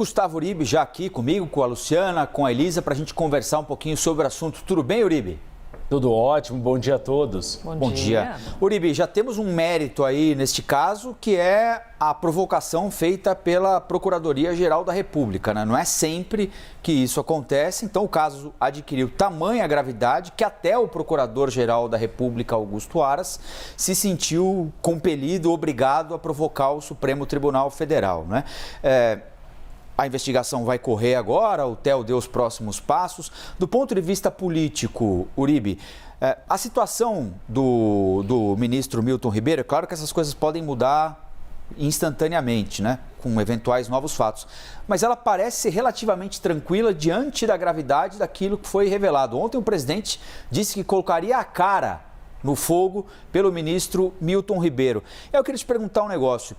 Gustavo Uribe já aqui comigo, com a Luciana, com a Elisa, para a gente conversar um pouquinho sobre o assunto. Tudo bem, Uribe? Tudo ótimo, bom dia a todos. Bom dia. Uribe, já temos um mérito aí neste caso, que é a provocação feita pela Procuradoria-Geral da República, né? Não é sempre que isso acontece, então o caso adquiriu tamanha gravidade que até o Procurador-Geral da República, Augusto Aras, se sentiu compelido, obrigado a provocar o Supremo Tribunal Federal, né? A investigação vai correr agora, o TEL deu os próximos passos. Do ponto de vista político, Uribe, a situação do ministro Milton Ribeiro, é claro que essas coisas podem mudar instantaneamente, né, com eventuais novos fatos, mas ela parece ser relativamente tranquila diante da gravidade daquilo que foi revelado. Ontem o presidente disse que colocaria a cara no fogo pelo ministro Milton Ribeiro. Eu queria te perguntar um negócio.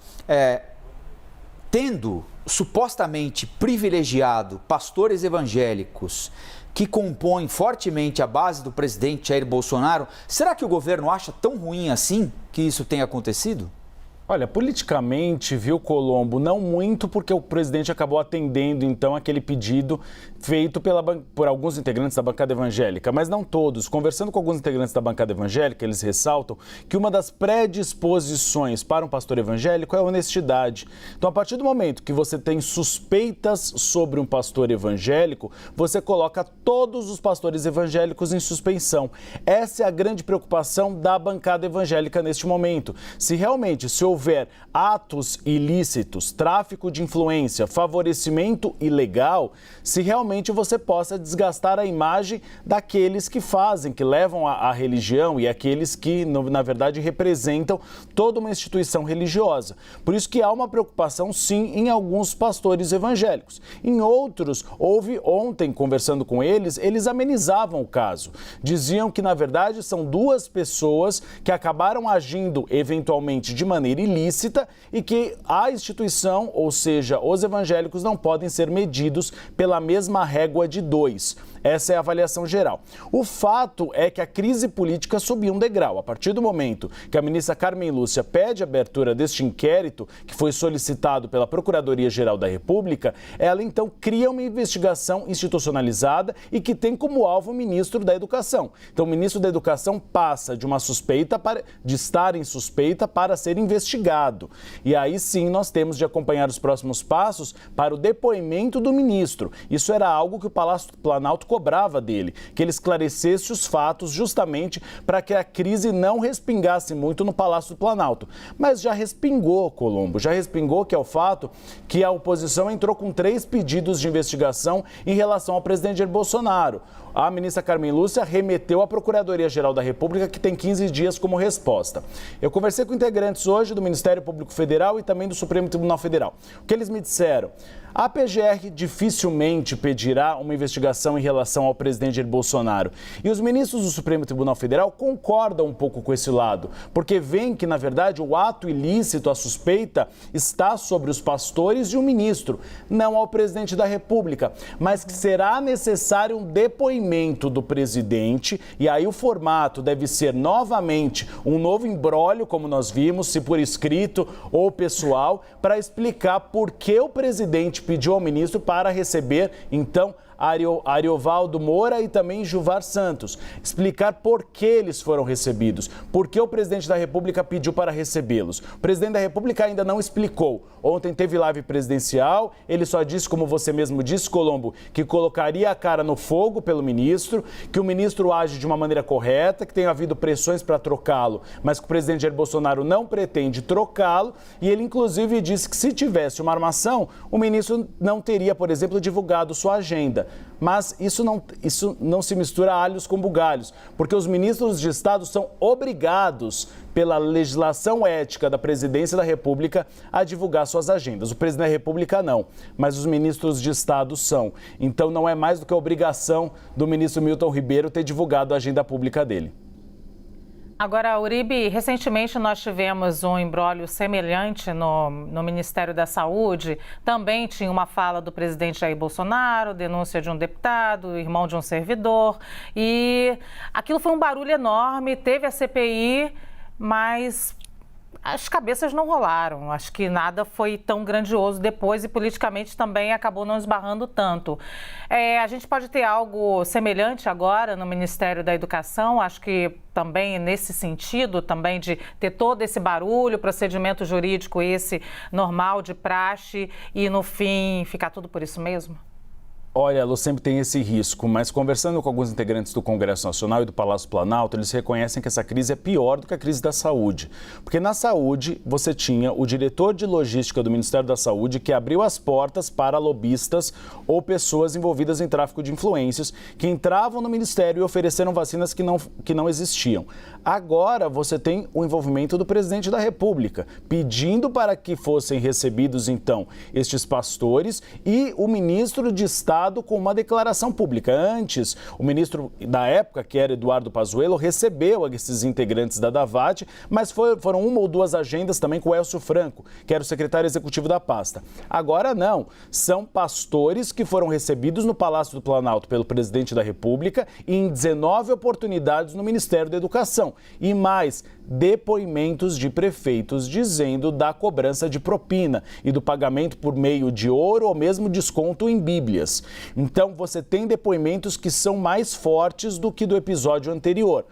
Tendo supostamente privilegiado pastores evangélicos que compõem fortemente a base do presidente Jair Bolsonaro, será que o governo acha tão ruim assim que isso tenha acontecido? Olha, politicamente, viu, Colombo, não muito, porque o presidente acabou atendendo, então, aquele pedido feito por alguns integrantes da bancada evangélica, mas não todos. Conversando com alguns integrantes da bancada evangélica, eles ressaltam que uma das predisposições para um pastor evangélico é a honestidade. Então, a partir do momento que você tem suspeitas sobre um pastor evangélico, você coloca todos os pastores evangélicos em suspensão. Essa é a grande preocupação da bancada evangélica neste momento. Se houver atos ilícitos, tráfico de influência, favorecimento ilegal, se realmente você possa desgastar a imagem daqueles que fazem, que levam a religião e aqueles que, na verdade, representam toda uma instituição religiosa. Por isso que há uma preocupação, sim, em alguns pastores evangélicos. Em outros, ontem, conversando com eles amenizavam o caso. Diziam que, na verdade, são duas pessoas que acabaram agindo, eventualmente, de maneira ilícita e que a instituição, ou seja, os evangélicos, não podem ser medidos pela mesma régua de dois. Essa é a avaliação geral. O fato é que a crise política subiu um degrau. A partir do momento que a ministra Carmen Lúcia pede a abertura deste inquérito, que foi solicitado pela Procuradoria-Geral da República, ela então cria uma investigação institucionalizada e que tem como alvo o ministro da Educação. Então, o ministro da Educação passa de uma suspeita de estar em suspeita para ser investigado. E aí sim nós temos de acompanhar os próximos passos para o depoimento do ministro. Isso era algo que o Palácio do Planalto cobrava dele, que ele esclarecesse os fatos justamente para que a crise não respingasse muito no Palácio do Planalto. Mas já respingou, Colombo, que é o fato que a oposição entrou com 3 pedidos de investigação em relação ao presidente Jair Bolsonaro. A ministra Carmen Lúcia remeteu à Procuradoria-Geral da República, que tem 15 dias como resposta. Eu conversei com integrantes hoje do Ministério Público Federal e também do Supremo Tribunal Federal. O que eles me disseram? A PGR dificilmente pedirá uma investigação em relação ao presidente Jair Bolsonaro. E os ministros do Supremo Tribunal Federal concordam um pouco com esse lado, porque veem que, na verdade, o ato ilícito, a suspeita, está sobre os pastores e o ministro, não ao presidente da República, mas que será necessário um depoimento do presidente, e aí o formato deve ser novamente um novo imbróglio, como nós vimos, se por escrito ou pessoal, para explicar por que o presidente pediu ao ministro para receber, então, Ariovaldo Moura e também Gilmar Santos. Explicar por que eles foram recebidos, por que o presidente da República pediu para recebê-los. O presidente da República ainda não explicou. Ontem teve live presidencial, ele só disse, como você mesmo disse, Colombo, que colocaria a cara no fogo pelo ministro, que o ministro age de uma maneira correta, que tem havido pressões para trocá-lo, mas que o presidente Jair Bolsonaro não pretende trocá-lo, e ele inclusive disse que se tivesse uma armação, o ministro não teria, por exemplo, divulgado sua agenda. Mas isso não se mistura alhos com bugalhos, porque os ministros de Estado são obrigados pela legislação ética da Presidência da República a divulgar suas agendas. O presidente da República não, mas os ministros de Estado são. Então não é mais do que a obrigação do ministro Milton Ribeiro ter divulgado a agenda pública dele. Agora, Uribe, recentemente nós tivemos um imbróglio semelhante no Ministério da Saúde. Também tinha uma fala do presidente Jair Bolsonaro, denúncia de um deputado, irmão de um servidor. E aquilo foi um barulho enorme, teve a CPI, mas as cabeças não rolaram. Acho que nada foi tão grandioso depois e politicamente também acabou não esbarrando tanto. A gente pode ter algo semelhante agora no Ministério da Educação, acho que também nesse sentido, também de ter todo esse barulho, procedimento jurídico esse normal de praxe e no fim ficar tudo por isso mesmo? Olha, Lu, sempre tem esse risco, mas conversando com alguns integrantes do Congresso Nacional e do Palácio Planalto, eles reconhecem que essa crise é pior do que a crise da saúde. Porque na saúde, você tinha o diretor de logística do Ministério da Saúde que abriu as portas para lobistas ou pessoas envolvidas em tráfico de influências que entravam no Ministério e ofereceram vacinas que não existiam. Agora, você tem o envolvimento do presidente da República, pedindo para que fossem recebidos, então, estes pastores e o ministro de Estado com uma declaração pública. Antes, o ministro da época, que era Eduardo Pazuello, recebeu esses integrantes da DAVAT, mas foram uma ou duas agendas também com o Elcio Franco, que era o secretário executivo da pasta. Agora não, são pastores que foram recebidos no Palácio do Planalto pelo presidente da República e em 19 oportunidades no Ministério da Educação. E mais, depoimentos de prefeitos dizendo da cobrança de propina e do pagamento por meio de ouro ou mesmo desconto em bíblias. Então, você tem depoimentos que são mais fortes do que do episódio anterior.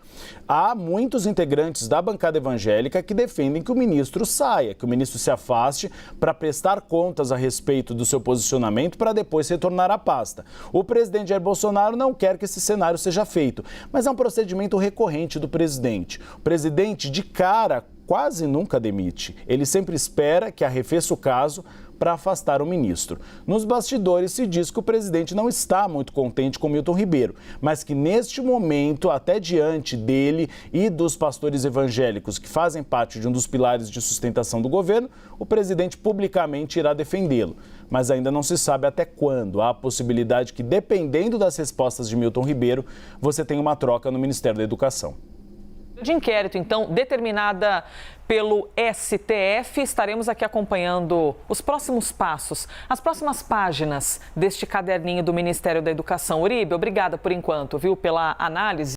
Há muitos integrantes da bancada evangélica que defendem que o ministro saia, que o ministro se afaste para prestar contas a respeito do seu posicionamento para depois retornar à pasta. O presidente Jair Bolsonaro não quer que esse cenário seja feito, mas é um procedimento recorrente do presidente. O presidente, de cara, quase nunca demite. Ele sempre espera que arrefeça o caso para afastar o ministro. Nos bastidores se diz que o presidente não está muito contente com Milton Ribeiro, mas que neste momento, até diante dele e dos pastores evangélicos que fazem parte de um dos pilares de sustentação do governo, o presidente publicamente irá defendê-lo. Mas ainda não se sabe até quando. Há a possibilidade que, dependendo das respostas de Milton Ribeiro, você tenha uma troca no Ministério da Educação. De inquérito, então, determinada pelo STF, estaremos aqui acompanhando os próximos passos, as próximas páginas deste caderninho do Ministério da Educação. Uribe, obrigada por enquanto, viu, pela análise.